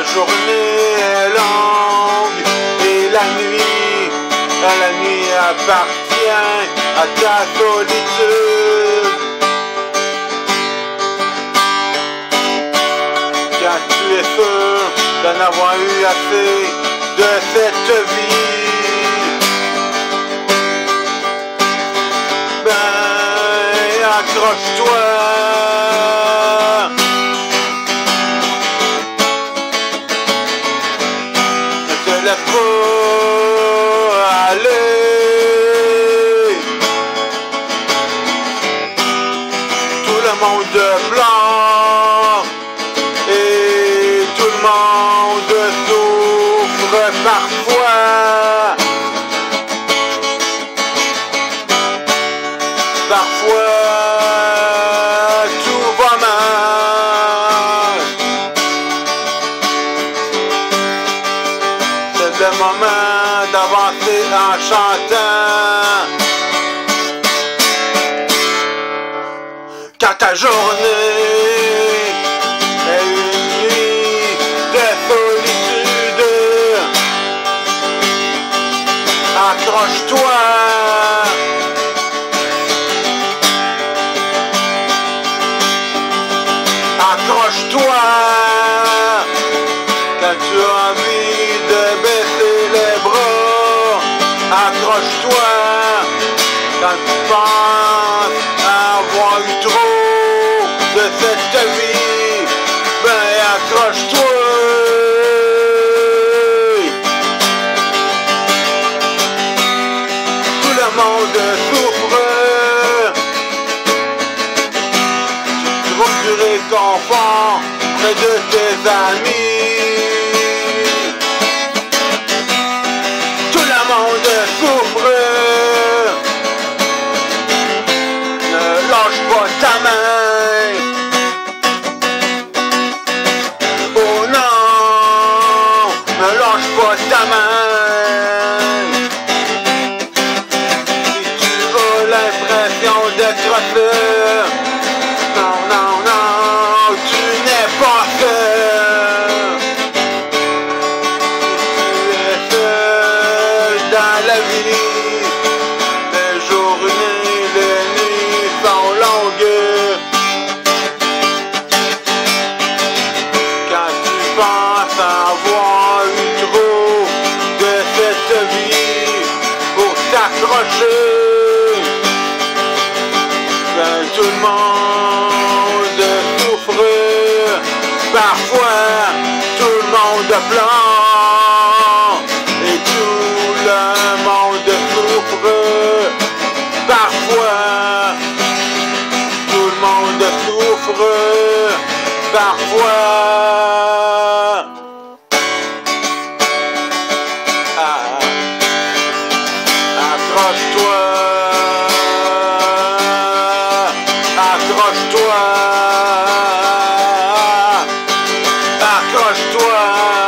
La journée est longue et la nuit appartient à ta solitude. Car tu es sûr d'en avoir eu assez de cette vie. Ben, accroche-toi. Ne te laisse pas aller. Tout le monde pleure et tout le monde souffre parfois. Parfois tout va mal. C'est le moment d'avancer en chantant. Quand ta journée est une nuit de solitude, accroche-toi. Accroche-toi. Quand tu as envie de baisser les bras, accroche-toi. Quand tu penses avoir eu trop de cette vie, ben accroche-toi. Tout le monde souffre. Tu trouves du réconfort près de tes amis. Tout le monde souffre. Ne lâche pas ta main. Oh non, ne lâche pas ta main. Si tu as l'impression d'être seul, non, non, non, tu n'es pas seul. Si tu es seul dans la vie, les journées, les nuits sont longues. Quand tu penses avoir eu trop de cette vie pour t'accrocher, ben tout le monde souffre. Parfois tout le monde pleure et tout le monde souffre. Parfois tout le monde souffre. Parfois accroche-toi. Accroche-toi. Accroche-toi.